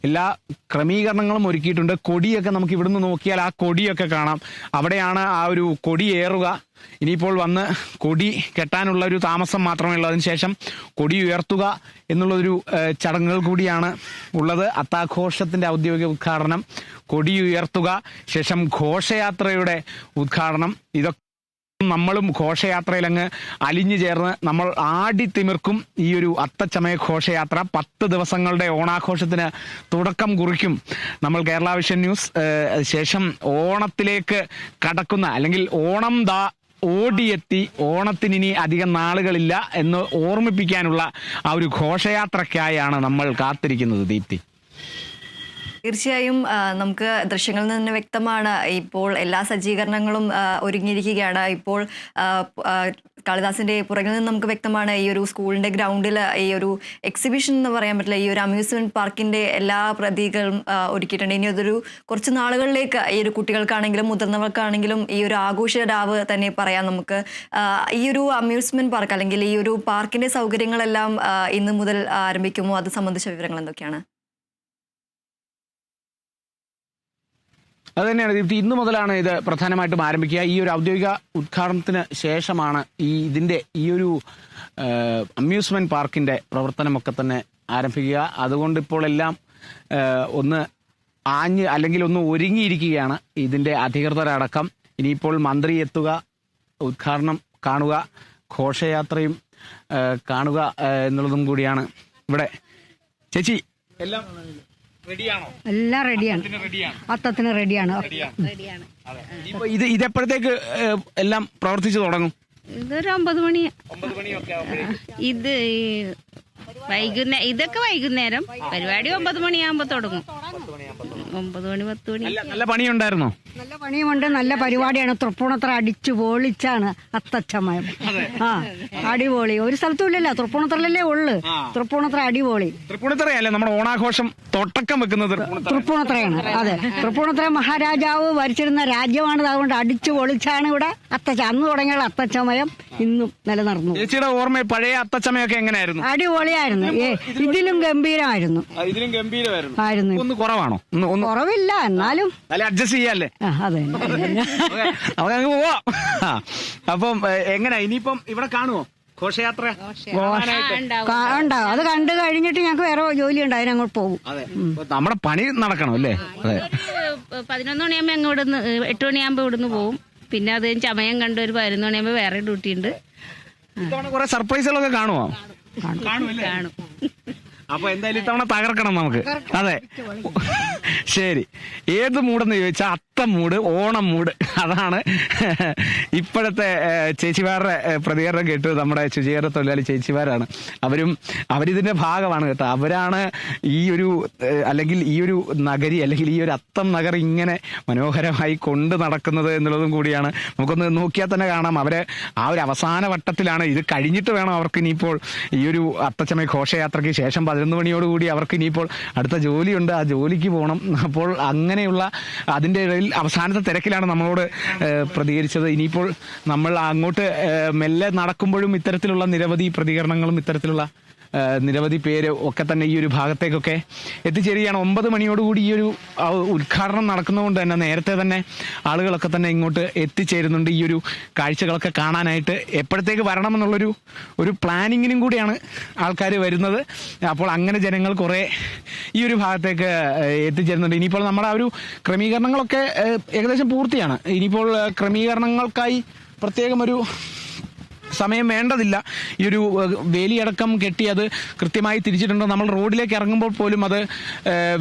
എല്ലാ ക്രമീകരണങ്ങളും ഒരുക്കിയിട്ടുണ്ട്. കൊടിയൊക്കെ നമുക്ക് ഇവിടുന്ന് നോക്കിയാൽ ആ കൊടിയൊക്കെ കാണാം. അവിടെയാണ് ആ ഒരു കൊടി ഏറുക. ഇനിയിപ്പോൾ വന്ന് കൊടി കെട്ടാനുള്ള ഒരു താമസം മാത്രമേ ഉള്ളൂ. അതിനുശേഷം കൊടി ഉയർത്തുക എന്നുള്ളൊരു ചടങ്ങുകൾ കൂടിയാണ് ഉള്ളത്. അത്താഘോഷത്തിന്റെ ഔദ്യോഗിക ഉദ്ഘാടനം, കൊടി ഉയർത്തുക, ശേഷം ഘോഷയാത്രയുടെ ഉദ്ഘാടനം, ഇതൊക്കെ നമ്മളും ഘോഷയാത്രയിൽ അങ്ങ് അലിഞ്ഞു ചേർന്ന് നമ്മൾ ആടിത്തിമിർക്കും. ഈ ഒരു അത്തച്ചമയ ഘോഷയാത്ര 10 ദിവസങ്ങളുടെ ഓണാഘോഷത്തിന് തുടക്കം കുറിക്കും. നമ്മൾ കേരള വിഷൻ ന്യൂസ് ശേഷം ഓണത്തിലേക്ക് കടക്കുന്ന, അല്ലെങ്കിൽ ഓണം ഓടിയെത്തി, ഓണത്തിനി അധികം നാളുകളില്ല എന്ന് ഓർമ്മിപ്പിക്കാനുള്ള ആ ഒരു ഘോഷയാത്രയ്ക്കായാണ് നമ്മൾ കാത്തിരിക്കുന്നത്. ദീപ്തി, തീർച്ചയായും നമുക്ക് ദൃശ്യങ്ങളിൽ നിന്ന് വ്യക്തമാണ് ഇപ്പോൾ എല്ലാ സജ്ജീകരണങ്ങളും ഒരുങ്ങിയിരിക്കുകയാണ്. ഇപ്പോൾ കാളിദാസിന്റെ പുറകിൽ നിന്ന് നമുക്ക് വ്യക്തമാണ് ഈ ഒരു സ്കൂളിന്റെ ഗ്രൗണ്ടിൽ ഈ ഒരു എക്സിബിഷൻ എന്ന് പറയാൻ പറ്റില്ല, ഈ ഒരു അമ്യൂസ്മെന്റ് പാർക്കിന്റെ എല്ലാ പ്രതീകങ്ങളും ഒരുക്കിയിട്ടുണ്ട്. ഇനി അതൊരു കുറച്ച് നാളുകളിലേക്ക് ഈ ഒരു കുട്ടികൾക്കാണെങ്കിലും മുതിർന്നവർക്കാണെങ്കിലും ഈ ഒരു ആഘോഷ രാവ് തന്നെ പറയാം നമുക്ക്. ഈ ഒരു അമ്യൂസ്മെന്റ് പാർക്ക് അല്ലെങ്കിൽ ഈ ഒരു പാർക്കിന്റെ സൗകര്യങ്ങളെല്ലാം ഇന്ന് മുതൽ ആരംഭിക്കുമോ? അത് സംബന്ധിച്ച വിവരങ്ങൾ എന്തൊക്കെയാണ്? അത് തന്നെയാണ് ദീപ്തി, ഇന്നു മുതലാണ് ഇത് പ്രധാനമായിട്ടും ആരംഭിക്കുക. ഈ ഒരു ഔദ്യോഗിക ഉദ്ഘാടനത്തിന് ശേഷമാണ് ഇതിന്റെ ഈ ഒരു അമ്യൂസ്മെന്റ് പാർക്കിന്റെ പ്രവർത്തനമൊക്കെ തന്നെ ആരംഭിക്കുക. അതുകൊണ്ട് ഇപ്പോൾ എല്ലാം ഒന്ന് ആഞ്ഞ് അല്ലെങ്കിൽ ഒന്ന് ഒരുങ്ങിയിരിക്കുകയാണ് ഇതിന്റെ അധികൃതരടക്കം. ഇനിയിപ്പോൾ മന്ത്രി എത്തുക, ഉദ്ഘാടനം കാണുക, ഘോഷയാത്രയും കാണുക എന്നുള്ളതും കൂടിയാണ് ഇവിടെ. ചേച്ചി എല്ലാം റെഡിയാണോ? എല്ലാം റെഡിയാണ്, അത്തത്തിന് റെഡിയാണ്. ഇതെപ്പോഴത്തേക്ക് എല്ലാം പ്രവർത്തിച്ചു തുടങ്ങും? ഇതൊരു 9 മണി. ഇത് ഇതൊക്കെ വൈകുന്നേരം പരിപാടി 9 മണിയാകുമ്പോ തുടങ്ങും. 9 മണി 10 മണി. നല്ല പണിയുണ്ടായിരുന്നോ? നല്ല പണിയുമുണ്ട്, നല്ല പരിപാടിയാണ്. തൃപ്പൂണിത്തറ അടിച്ചു പൊളിച്ചാണ് അത്തച്ചമയം. അടിപൊളി. ഒരു സ്ഥലത്തും ഇല്ലല്ലോ, തൃപ്പൂണിത്തറയിലല്ലേ ഉള്ളു. തൃപ്പൂണിത്തറ അടിപൊളി. തൃപ്പൂണിത്തറയല്ലേ നമ്മുടെ ഓണാഘോഷം തുടക്കം വെക്കുന്നത്? തൃപ്പൂണിത്തറയാണ്. അതെ, തൃപ്പൂണിത്തറ മഹാരാജാവ് ഭരിച്ചിരുന്ന രാജ്യമാണ്. അതുകൊണ്ട് അടിച്ചു പൊളിച്ചാണ് ഇവിടെ അന്ന് തുടങ്ങിയുള്ള അത്തച്ചമയം ഇന്നും നിലനിർന്നു. ചേച്ചിയുടെ ഓർമ്മ പഴയ അത്തച്ചമയൊക്കെ എങ്ങനെയായിരുന്നു? അടിപൊളിയായിരുന്നു. ഇതിലും ഗംഭീരമായിരുന്നു. ഇതിലും ഗംഭീരമായിരുന്നു. ആയിരുന്നു. ഒന്ന് കുറവാണോ? കുറവില്ല, എന്നാലും അഡ്ജസ്റ്റ് ചെയ്യാല്ലേ? അതെ, നമുക്ക് പോവാം. അപ്പം എങ്ങനെ ഇനിയിപ്പം ഇവിടെ കാണുമോ ഘോഷയാത്ര? ഉണ്ടാവും. അത് കണ്ടു കഴിഞ്ഞിട്ട് ഞങ്ങൾക്ക് വേറെ ജോലി ഉണ്ട്, അതിനങ്ങോട്ട് പോകും. നമ്മുടെ പണി നടക്കണം അല്ലേ? അതെ. 11 മണിയാകുമ്പോ അങ്ങോട്ട് 8 മണിയാകുമ്പോ ഇവിടുന്ന് പോകും. പിന്നെ അത് ചമയം കണ്ട് ഒരു 11 മണിയാകുമ്പോ വേറെ ഡ്യൂട്ടി ഉണ്ട്. ഇത്തവണ കുറെ സർപ്രൈസുകളൊക്കെ കാണുമോ? കാണും. അപ്പൊ എന്തായാലും ഇത്തവണ തകർക്കണം നമുക്ക്. അതെ, ശരി. ഏത് മൂടെന്ന് ചോദിച്ചാൽ അത്തം മൂട്, ഓണം മൂട്. അതാണ് ഇപ്പോഴത്തെ ചേച്ചിമാരുടെ പ്രതികരണം കേട്ടു. നമ്മുടെ ശുചീകരണ തൊഴിലാളി ചേച്ചിമാരാണ്. അവരിതിന്റെ ഭാഗമാണ് കേട്ടോ. അവരാണ് ഈ ഒരു അല്ലെങ്കിൽ ഈ ഒരു നഗരി അല്ലെങ്കിൽ ഈ ഒരു അത്തം നഗർ ഇങ്ങനെ മനോഹരമായി കൊണ്ട് നടക്കുന്നത് എന്നുള്ളതും കൂടിയാണ്. നമുക്കൊന്ന് നോക്കിയാൽ തന്നെ കാണാം. അവര് ആ ഒരു അവസാന വട്ടത്തിലാണ്. ഇത് കഴിഞ്ഞിട്ട് വേണം അവർക്ക് ഇനിയിപ്പോൾ ഈ ഒരു അത്തച്ചമയ ഘോഷയാത്രയ്ക്ക് ശേഷം 11 മണിയോടുകൂടി അവർക്ക് ഇനിയിപ്പോൾ അടുത്ത ജോലിയുണ്ട്, ആ ജോലിക്ക് പോകണം. അപ്പോൾ അങ്ങനെയുള്ള അതിൻ്റെ ഇടയിൽ അവസാനത്തെ തിരക്കിലാണ് നമ്മളോട് പ്രതികരിച്ചത്. ഇനിയിപ്പോൾ നമ്മൾ അങ്ങോട്ട് മെല്ലെ നടക്കുമ്പോഴും ഇത്തരത്തിലുള്ള നിരവധി പ്രതികരണങ്ങളും ഇത്തരത്തിലുള്ള നിരവധി പേര് ഒക്കെ തന്നെ ഈ ഒരു ഭാഗത്തേക്കൊക്കെ എത്തിച്ചേരുകയാണ്. 9 മണിയോടുകൂടി ഈ ഒരു ഉദ്ഘാടനം നടക്കുന്നതുകൊണ്ട് തന്നെ നേരത്തെ തന്നെ ആളുകളൊക്കെ തന്നെ ഇങ്ങോട്ട് എത്തിച്ചേരുന്നുണ്ട് ഈ ഒരു കാഴ്ചകളൊക്കെ കാണാനായിട്ട്. എപ്പോഴത്തേക്ക് വരണമെന്നുള്ളൊരു പ്ലാനിങ്ങിനും കൂടിയാണ് ആൾക്കാർ വരുന്നത്. അപ്പോൾ അങ്ങനെ ജനങ്ങൾ കുറേ ഈ ഒരു ഭാഗത്തേക്ക് എത്തിച്ചേരുന്നുണ്ട്. ഇനിയിപ്പോൾ നമ്മുടെ ആ ഒരു ക്രമീകരണങ്ങളൊക്കെ ഏകദേശം പൂർത്തിയാണ്. ഇനിയിപ്പോൾ ക്രമീകരണങ്ങൾക്കായി പ്രത്യേകം ഒരു സമയം വേണ്ടതില്ല. ഈ ഒരു വേലിയടക്കം കെട്ടി അത് കൃത്യമായി തിരിച്ചിട്ടുണ്ട്. നമ്മൾ റോഡിലേക്ക് ഇറങ്ങുമ്പോൾ പോലും അത്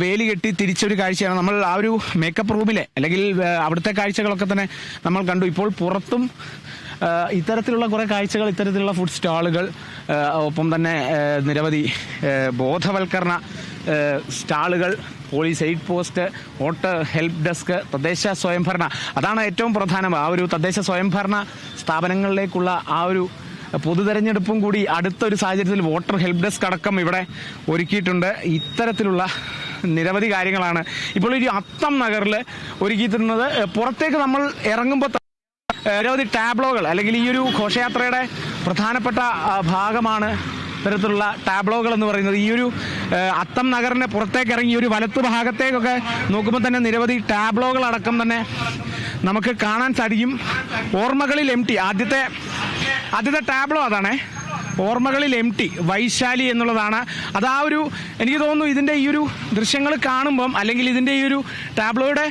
വേലി കെട്ടി തിരിച്ചൊരു കാഴ്ചയാണ്. നമ്മൾ ആ ഒരു മേക്കപ്പ് റൂമിലെ അല്ലെങ്കിൽ അവിടുത്തെ കാഴ്ചകളൊക്കെ തന്നെ നമ്മൾ കണ്ടു. ഇപ്പോൾ പുറത്തും ഇത്തരത്തിലുള്ള കുറേ കാഴ്ചകൾ, ഇത്തരത്തിലുള്ള ഫുഡ് സ്റ്റാളുകൾ, ഒപ്പം തന്നെ നിരവധി ബോധവൽക്കരണ സ്റ്റാളുകൾ, police aid post, voter help desk, തദ്ദേശ സ്വയംഭരണ, അതാണ് ഏറ്റവും പ്രധാനം. ആ ഒരു തദ്ദേശ സ്വയംഭരണ സ്ഥാപനങ്ങളിലേക്കുള്ള ആ ഒരു പൊതു തെരഞ്ഞെടുപ്പും കൂടി അടുത്തൊരു സാഹചര്യത്തിൽ വോട്ടർ ഹെൽപ്പ് ഡെസ്ക് അടക്കം ഇവിടെ ഒരുക്കിയിട്ടുണ്ട്. ഇത്തരത്തിലുള്ള നിരവധി കാര്യങ്ങളാണ് ഇപ്പോൾ ഈ അത്തം നഗറിൽ ഒരുക്കിയിട്ടുള്ളത്. പുറത്തേക്ക് നമ്മൾ ഇറങ്ങുമ്പോൾ നിരവധി ടാബ്ലോകൾ അല്ലെങ്കിൽ ഈ ഒരു ഘോഷയാത്രയുടെ പ്രധാനപ്പെട്ട ഭാഗമാണ് ഇത്തരത്തിലുള്ള ടാബ്ലോകൾ എന്ന് പറയുന്നത്. ഈ ഒരു അത്തം നഗറിന്റെ പുറത്തേക്ക് ഇറങ്ങി ഒരു വലത്ത് ഭാഗത്തേക്കൊക്കെ നോക്കുമ്പോൾ തന്നെ നിരവധി ടാബ്ലോകൾ അടക്കം തന്നെ നമുക്ക് കാണാൻ സാധിക്കും. ഓർമ്മകളിൽ എംടി, ആദ്യത്തെ ടാബ്ലോ അതാണ്. ഓർമ്മകളിൽ എംടി വൈശാലി എന്നുള്ളതാണ്. അത് ആ ഒരു എനിക്ക് തോന്നുന്നു ഇതിൻ്റെ ഈ ഒരു ദൃശ്യങ്ങൾ കാണുമ്പം അല്ലെങ്കിൽ ഇതിൻ്റെ ഈ ഒരു ടാബ്ലോയുടെ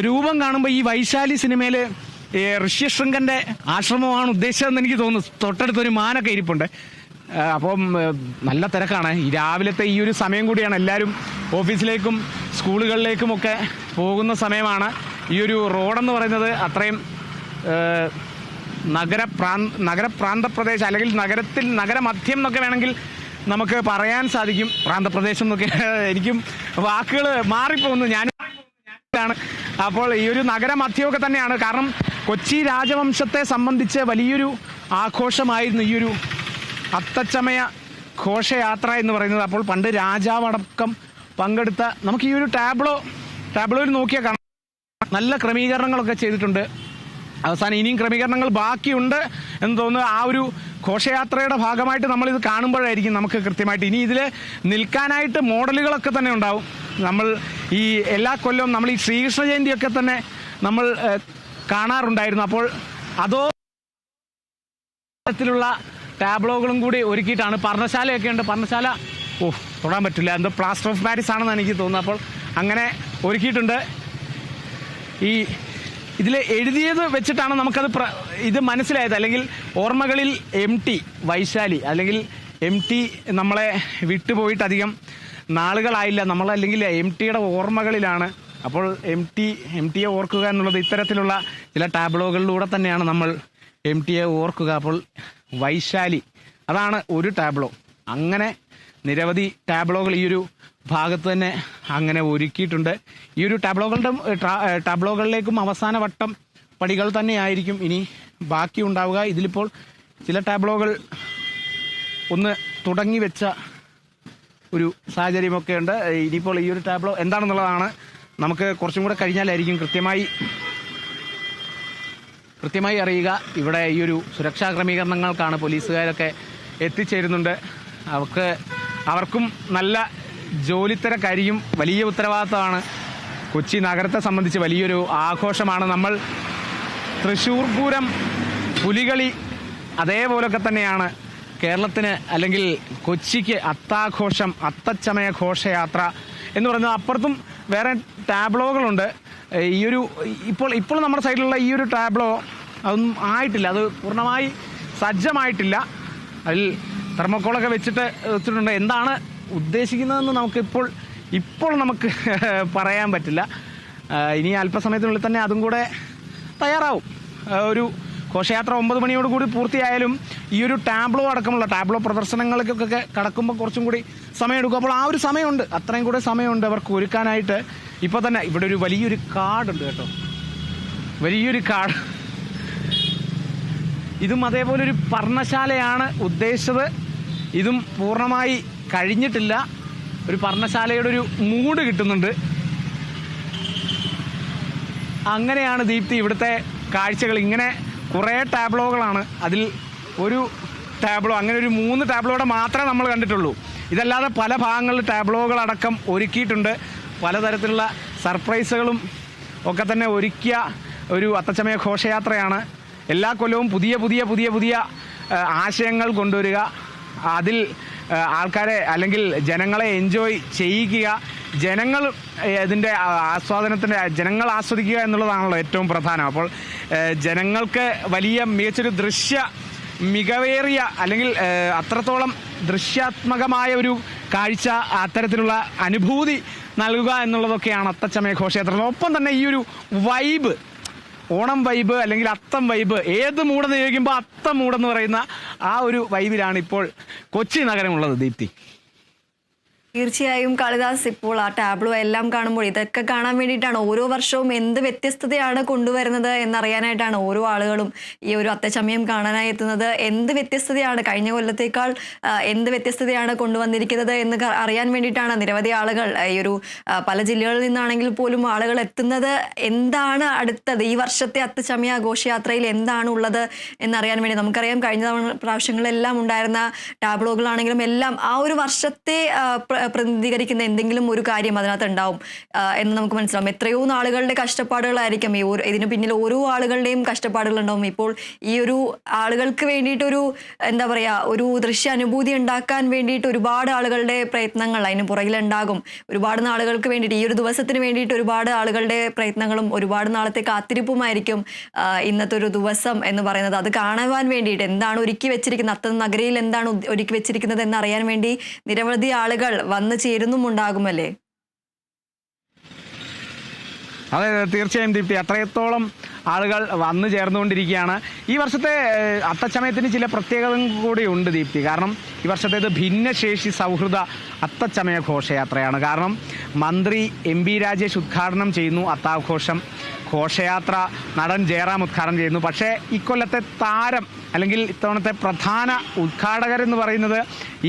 രൂപം കാണുമ്പോൾ ഈ വൈശാലി സിനിമയിൽ ഋഷ്യശൃംഗന്റെ ആശ്രമമാണ് ഉദ്ദേശിച്ചതെന്ന് എനിക്ക് തോന്നുന്നു. തൊട്ടടുത്തൊരു മാനൊക്കെ ഇരിപ്പുണ്ട്. അപ്പം നല്ല തിരക്കാണ്. ഈ രാവിലത്തെ ഈ ഒരു സമയം കൂടിയാണ്. എല്ലാവരും ഓഫീസിലേക്കും സ്കൂളുകളിലേക്കും ഒക്കെ പോകുന്ന സമയമാണ്. ഈ ഒരു റോഡെന്ന് പറയുന്നത് അത്രയും നഗരപ്രാന്തപ്രദേശം അല്ലെങ്കിൽ നഗരമധ്യം എന്നൊക്കെ വേണമെങ്കിൽ നമുക്ക് പറയാൻ സാധിക്കും. പ്രാന്തപ്രദേശം എന്നൊക്കെ എനിക്കും വാക്കുകൾ മാറിപ്പോകുന്നു. ഞാനാണ്. അപ്പോൾ ഈ ഒരു നഗരമധ്യമൊക്കെ തന്നെയാണ്. കാരണം കൊച്ചി രാജവംശത്തെ സംബന്ധിച്ച് വലിയൊരു ആഘോഷമായിരുന്നു ഈ ഒരു അത്തച്ചമയ ഘോഷയാത്ര എന്ന് പറയുന്നത്. അപ്പോൾ പണ്ട് രാജാവടക്കം പങ്കെടുത്ത നമുക്ക് ഈ ഒരു ടാബ്ലോയിൽ നോക്കിയാൽ കാണാം നല്ല ക്രമീകരണങ്ങളൊക്കെ ചെയ്തിട്ടുണ്ട്. അവസാനം ഇനിയും ക്രമീകരണങ്ങൾ ബാക്കിയുണ്ട് എന്ന് തോന്നുന്നു. ആ ഒരു ഘോഷയാത്രയുടെ ഭാഗമായിട്ട് നമ്മളിത് കാണുമ്പോഴായിരിക്കും നമുക്ക് കൃത്യമായിട്ട് ഇനി ഇതിൽ നിൽക്കാനായിട്ട് മോഡലുകളൊക്കെ തന്നെ ഉണ്ടാവും. നമ്മൾ ഈ എല്ലാ കൊല്ലവും നമ്മൾ ഈ ശ്രീകൃഷ്ണ ജയന്തിയൊക്കെ തന്നെ നമ്മൾ കാണാറുണ്ടായിരുന്നു. അപ്പോൾ അതോ തരത്തിലുള്ള ടാബ്ലോകളും കൂടി ഒരുക്കിയിട്ടാണ്. പർണശാലയൊക്കെ ഉണ്ട്. പർണശാല തൊടാൻ പറ്റില്ല, എന്തോ പ്ലാസ്റ്റർ ഓഫ് പാരീസ് ആണെന്ന് എനിക്ക് തോന്നുന്നത്. അപ്പോൾ അങ്ങനെ ഒരുക്കിയിട്ടുണ്ട്. ഈ ഇതിൽ എഴുതിയത് വെച്ചിട്ടാണ് നമുക്കത് ഇത് മനസ്സിലായത്. അല്ലെങ്കിൽ ഓർമ്മകളിൽ MT വൈശാലി അല്ലെങ്കിൽ MT നമ്മളെ വിട്ടുപോയിട്ട് അധികം നാളുകളായില്ല. നമ്മൾ അല്ലെങ്കിൽ MTയുടെ ഓർമ്മകളിലാണ്. അപ്പോൾ MTയെ ഓർക്കുക എന്നുള്ളത് ഇത്തരത്തിലുള്ള ചില ടാബ്ലോകളിലൂടെ തന്നെയാണ് നമ്മൾ MTയെ ഓർക്കുക. അപ്പോൾ വൈശാലി അതാണ് ഒരു ടാബ്ലോ. അങ്ങനെ നിരവധി ടാബ്ലോകൾ ഈ ഒരു ഭാഗത്ത് തന്നെ അങ്ങനെ ഒരുക്കിയിട്ടുണ്ട്. ഈ ഒരു ടാബ്ലോകളിലേക്കും അവസാന വട്ടം പടികൾ തന്നെയായിരിക്കും ഇനി ബാക്കി ഉണ്ടാവുക. ഇതിലിപ്പോൾ ചില ടാബ്ലോകൾ ഒന്ന് തുടങ്ങി വെച്ച ഒരു സാഹചര്യമൊക്കെ ഉണ്ട്. ഇനിയിപ്പോൾ ഈ ഒരു ടാബ്ലോ എന്താണെന്നുള്ളതാണ് നമുക്ക് കുറച്ചും കൂടെ കഴിഞ്ഞാലായിരിക്കും കൃത്യമായി അറിയുക. ഇവിടെ ഈ ഒരു സുരക്ഷാ ക്രമീകരണങ്ങൾക്കാണ് പോലീസുകാരൊക്കെ എത്തിച്ചേരുന്നുണ്ട്. അവർക്കും നല്ല ജോലിത്തിരക്കായിരിക്കും. വലിയ ഉത്തരവാദിത്തമാണ്. കൊച്ചി നഗരത്തെ സംബന്ധിച്ച് വലിയൊരു ആഘോഷമാണ്. നമ്മൾ തൃശ്ശൂർ പൂരം, പുലികളി അതേപോലൊക്കെ തന്നെയാണ് കേരളത്തിന് അല്ലെങ്കിൽ കൊച്ചിക്ക് അത്താഘോഷം, അത്തച്ചമയ ഘോഷയാത്ര എന്ന് പറയുന്നത്. അപ്പുറത്തും വേറെ ടാബ്ലോകളുണ്ട്. ഈ ഒരു ഇപ്പോൾ നമ്മുടെ സൈഡിലുള്ള ഈ ഒരു ടാബ്ലോ അതൊന്നും ആയിട്ടില്ല, അത് പൂർണ്ണമായി സജ്ജമായിട്ടില്ല. അതിൽ തെർമോക്കോളൊക്കെ വെച്ചിട്ടുണ്ട്. എന്താണ് ഉദ്ദേശിക്കുന്നതെന്ന് ഇപ്പോൾ നമുക്ക് പറയാൻ പറ്റില്ല. ഇനി അല്പസമയത്തിനുള്ളിൽ തന്നെ അതും കൂടെ തയ്യാറാവും. ഒരു ഘോഷയാത്ര 9 മണിയോടുകൂടി പൂർത്തിയായാലും ഈ ഒരു ടാബ്ലോ അടക്കമുള്ള ടാബ്ലോ പ്രദർശനങ്ങൾക്കൊക്കെ കടക്കുമ്പോൾ കുറച്ചും കൂടി സമയമെടുക്കും. അപ്പോൾ ആ ഒരു സമയമുണ്ട്, അത്രയും കൂടെ സമയമുണ്ട് അവർക്ക് ഒരുക്കാനായിട്ട്. ഇപ്പോൾ തന്നെ ഇവിടെ ഒരു വലിയൊരു കാർഡുണ്ട് കേട്ടോ, വലിയൊരു കാർഡ്. ഇതും അതേപോലെ ഒരു പർണശാലയാണ് ഉദ്ദേശിച്ചത്. ഇതും പൂർണ്ണമായി കഴിഞ്ഞിട്ടില്ല. ഒരു പർണശാലയുടെ ഒരു മൂഡ് കിട്ടുന്നുണ്ട്. അങ്ങനെയാണ് ദീപ്തി ഇവിടുത്തെ കാഴ്ചകൾ. ഇങ്ങനെ കുറേ ടാബ്ലോകളാണ്. അതിൽ ഒരു ടാബ്ലോ, അങ്ങനെ ഒരു 3 ടാബ്ലോയുടെ മാത്രമേ നമ്മൾ കണ്ടിട്ടുള്ളൂ. ഇതല്ലാതെ പല ഭാഗങ്ങളിൽ ടാബ്ലോകളടക്കം ഒരുക്കിയിട്ടുണ്ട്. പലതരത്തിലുള്ള സർപ്രൈസുകളും ഒക്കെ തന്നെ ഒരുക്കിയ ഒരു അത്തച്ചമയ ഘോഷയാത്രയാണ്. എല്ലാ കൊല്ലവും പുതിയ ആശയങ്ങൾ കൊണ്ടുവരിക, അതിൽ ആൾക്കാരെ അല്ലെങ്കിൽ ജനങ്ങളെ എൻജോയ് ചെയ്യിക്കുക, ജനങ്ങൾ ആസ്വദിക്കുക എന്നുള്ളതാണല്ലോ ഏറ്റവും പ്രധാനം. അപ്പോൾ ജനങ്ങൾക്ക് വലിയ മികച്ചൊരു മികവേറിയ അല്ലെങ്കിൽ അത്രത്തോളം ദൃശ്യാത്മകമായ ഒരു കാഴ്ച, അത്തരത്തിലുള്ള അനുഭൂതി നൽകുക എന്നുള്ളതൊക്കെയാണ് അത്തച്ചമയ ഘോഷയാത്ര. ഒപ്പം തന്നെ ഈ ഒരു വൈബ്, ഓണം വൈബ് അല്ലെങ്കിൽ അത്തം വൈബ്, ഏത് മൂടെന്ന് ചോദിക്കുമ്പോൾ അത്തം മൂടെന്ന് പറയുന്ന ആ ഒരു വൈബിലാണ് ഇപ്പോൾ കൊച്ചി നഗരമുള്ളത്. ദീപ്തി, തീർച്ചയായും കാളിദാസ്, ഇപ്പോൾ ആ ടാബ്ലോ എല്ലാം കാണുമ്പോൾ ഇതൊക്കെ കാണാൻ വേണ്ടിയിട്ടാണ് ഓരോ വർഷവും എന്ത് വ്യത്യസ്തതയാണ് കൊണ്ടുവരുന്നത് എന്നറിയാനായിട്ടാണ് ഓരോ ആളുകളും ഈ ഒരു അത്തച്ചമയം കാണാനായി എത്തുന്നത്. എന്ത് വ്യത്യസ്തതയാണ് കഴിഞ്ഞ കൊല്ലത്തേക്കാൾ എന്ത് വ്യത്യസ്തതയാണ് കൊണ്ടുവന്നിരിക്കുന്നത് എന്ന് അറിയാൻ വേണ്ടിയിട്ടാണ് നിരവധി ആളുകൾ ഈ ഒരു പല ജില്ലകളിൽ നിന്നാണെങ്കിൽ പോലും ആളുകൾ എത്തുന്നത്. എന്താണ് അടുത്തത്, ഈ വർഷത്തെ അത്തച്ചമയ ഘോഷയാത്രയിൽ എന്താണ് ഉള്ളത് എന്നറിയാൻ വേണ്ടി. നമുക്കറിയാം കഴിഞ്ഞ പ്രാവശ്യങ്ങളിലെല്ലാം ഉണ്ടായിരുന്ന ടാബ്ലോകളാണെങ്കിലും എല്ലാം ആ ഒരു വർഷത്തെ പ്രതിനിധീകരിക്കുന്ന എന്തെങ്കിലും ഒരു കാര്യം അതിനകത്ത് ഉണ്ടാവും എന്ന് നമുക്ക് മനസ്സിലാവും. എത്രയോ നാളുകളുടെ കഷ്ടപ്പാടുകളായിരിക്കും ഇതിന് പിന്നിൽ. ഓരോ ആളുകളുടെയും കഷ്ടപ്പാടുകളുണ്ടാവും. ഇപ്പോൾ ഈ ഒരു ആളുകൾക്ക് വേണ്ടിയിട്ടൊരു എന്താ പറയുക, ഒരു ദൃശ്യ അനുഭൂതി ഉണ്ടാക്കാൻ വേണ്ടിയിട്ട് ഒരുപാട് ആളുകളുടെ പ്രയത്നങ്ങൾ അതിന് പുറകിലുണ്ടാകും. ഒരുപാട് നാളുകൾക്ക് വേണ്ടിയിട്ട്, ഈ ഒരു ദിവസത്തിന് വേണ്ടിയിട്ട് ഒരുപാട് ആളുകളുടെ പ്രയത്നങ്ങളും ഒരുപാട് നാളത്തെ കാത്തിരിപ്പുമായിരിക്കും ഇന്നത്തെ ഒരു ദിവസം എന്ന് പറയുന്നത്. അത് കാണുവാൻ വേണ്ടിയിട്ട് എന്താണ് ഒരുക്കി വെച്ചിരിക്കുന്നത്, അത്ത നഗരിയിൽ എന്താണ് ഒരുക്കി വെച്ചിരിക്കുന്നത് എന്നറിയാൻ വേണ്ടി നിരവധി ആളുകൾ വന്നു ചേരുന്നുമുണ്ടാകുമല്ലേ? അതെ, തീർച്ചയായും ദീപ്തി, അത്രത്തോളം ആളുകൾ വന്നു ചേർന്നുകൊണ്ടിരിക്കുകയാണ്. ഈ വർഷത്തെ അത്തച്ചമയത്തിന് ചില പ്രത്യേകതകൾ കൂടിയുണ്ട് ദീപ്തി. കാരണം ഈ വർഷത്തേത് ഭിന്നശേഷി സൗഹൃദ അത്തച്ചമയ ഘോഷയാത്രയാണ്. കാരണം മന്ത്രി MP രാജേഷ് ഉദ്ഘാടനം ചെയ്യുന്നു അത്താഘോഷം. ഘോഷയാത്ര നടൻ ജയറാം ഉദ്ഘാടനം ചെയ്യുന്നു. പക്ഷേ ഇക്കൊല്ലത്തെ താരം അല്ലെങ്കിൽ ഇത്തവണത്തെ പ്രധാന ഉദ്ഘാടകരെന്ന് പറയുന്നത്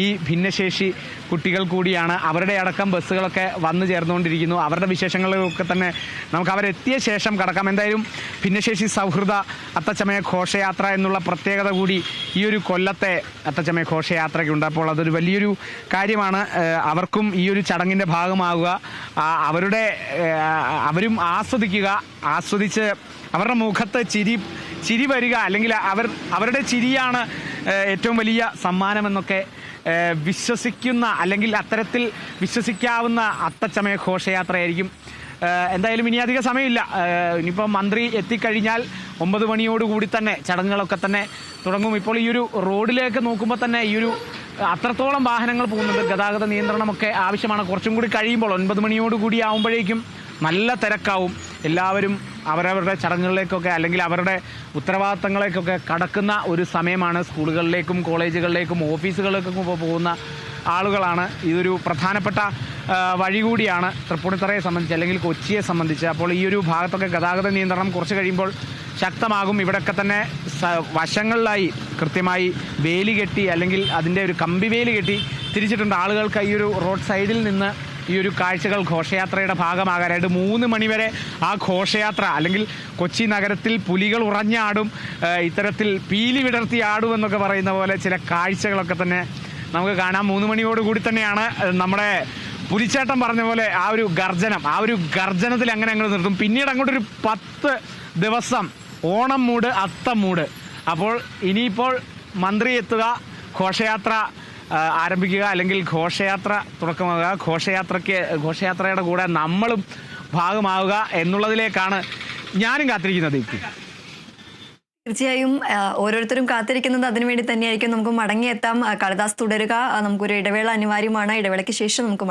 ഈ ഭിന്നശേഷി കുട്ടികൾ കൂടിയാണ്. അവരുടെ അടക്കം ബസ്സുകളൊക്കെ വന്നു ചേർന്നുകൊണ്ടിരിക്കുന്നു. അവരുടെ വിശേഷങ്ങളിലൊക്കെ തന്നെ നമുക്ക് അവരെത്തിയ ശേഷം കടക്കാം. എന്തായാലും ഭിന്നശേഷി സൗഹൃദ അത്തച്ചമയ ഘോഷയാത്ര എന്നുള്ള പ്രത്യേകത കൂടി ഈ ഒരു കൊല്ലത്തെ അത്തച്ചമയ ഘോഷയാത്രയ്ക്കുണ്ട്. അപ്പോൾ അതൊരു വലിയൊരു കാര്യമാണ്. അവർക്കും ഈ ഒരു ചടങ്ങിൻ്റെ ഭാഗമാവുക, അവരും ആസ്വദിച്ച് അവരുടെ മുഖത്ത് ചിരി വരിക, അല്ലെങ്കിൽ അവരുടെ ചിരിയാണ് ഏറ്റവും വലിയ സമ്മാനമെന്നൊക്കെ വിശ്വസിക്കുന്ന, അല്ലെങ്കിൽ അത്തരത്തിൽ വിശ്വസിക്കാവുന്ന അത്തച്ചമയ ഘോഷയാത്രയായിരിക്കും. എന്തായാലും ഇനി അധിക സമയമില്ല. ഇനിയിപ്പോൾ മന്ത്രി എത്തിക്കഴിഞ്ഞാൽ 9 മണിയോടുകൂടി തന്നെ ചടങ്ങുകളൊക്കെ തന്നെ തുടങ്ങും. ഇപ്പോൾ ഈ ഒരു റോഡിലേക്ക് നോക്കുമ്പോൾ തന്നെ ഈ ഒരു അത്രത്തോളം വാഹനങ്ങൾ പോകുന്നുണ്ട്. ഗതാഗത നിയന്ത്രണമൊക്കെ ആവശ്യമാണ്. കുറച്ചും കൂടി കഴിയുമ്പോൾ 9 മണിയോടുകൂടി ആകുമ്പോഴേക്കും നല്ല തിരക്കാവും. എല്ലാവരും അവരവരുടെ ചടങ്ങുകളിലേക്കൊക്കെ അല്ലെങ്കിൽ അവരുടെ ഉത്തരവാദിത്തങ്ങളിലേക്കൊക്കെ കടക്കുന്ന ഒരു സമയമാണ്. സ്കൂളുകളിലേക്കും കോളേജുകളിലേക്കും ഓഫീസുകളിലേക്കും പോകുന്ന ആളുകളാണ്. ഇതൊരു പ്രധാനപ്പെട്ട വഴി കൂടിയാണ് തൃപ്പൂണിത്തറയെ സംബന്ധിച്ച്, അല്ലെങ്കിൽ കൊച്ചിയെ സംബന്ധിച്ച്. അപ്പോൾ ഈ ഒരു ഭാഗത്തൊക്കെ ഗതാഗത നിയന്ത്രണം കുറച്ച് കഴിയുമ്പോൾ ശക്തമാകും. ഇവിടെയൊക്കെ തന്നെ വശങ്ങളിലായി കൃത്യമായി വേലി കെട്ടി, അല്ലെങ്കിൽ അതിൻ്റെ ഒരു കമ്പി വേലി കെട്ടി തിരിച്ചിട്ടുണ്ട്. ആളുകൾക്ക് ഈ ഒരു റോഡ് സൈഡിൽ നിന്ന് ഈ ഒരു കാഴ്ചകൾ ഘോഷയാത്രയുടെ ഭാഗമാകാനായിട്ട് 3 മണിവരെ ആ ഘോഷയാത്ര, അല്ലെങ്കിൽ കൊച്ചി നഗരത്തിൽ പുലികൾ ഉറഞ്ഞാടും, ഇത്തരത്തിൽ പീലി വിടർത്തി ആടുമെന്നൊക്കെ പറയുന്ന പോലെ ചില കാഴ്ചകളൊക്കെ തന്നെ നമുക്ക് കാണാം. 3 മണിയോടുകൂടി തന്നെയാണ് നമ്മുടെ പുലിച്ചേട്ടൻ പറഞ്ഞ പോലെ ആ ഒരു ഗർജനത്തിൽ അങ്ങനെ നിർത്തും. പിന്നീട് അങ്ങോട്ടൊരു 10 ദിവസം ഓണം മൂട്, അത്തം മൂട്. അപ്പോൾ ഇനിയിപ്പോൾ മന്ത്രി എത്തുക, ഘോഷയാത്ര ആരംഭിക്കുക, അല്ലെങ്കിൽ ഘോഷയാത്ര തുടക്കമാകുക. ഘോഷയാത്രയുടെ കൂടെ നമ്മളും ഭാഗമാവുക എന്നുള്ളതിലേക്കാണ് ഞാനും കാത്തിരിക്കുന്നത്. തീർച്ചയായും ഓരോരുത്തരും കാത്തിരിക്കുന്നത് അതിനുവേണ്ടി തന്നെയായിരിക്കും. നമുക്ക് മടങ്ങിയെത്താം. കാളിദാസ് തുടരുക. നമുക്കൊരു ഇടവേള അനിവാര്യമാണ്. ഇടവേളയ്ക്ക് ശേഷം നമുക്ക്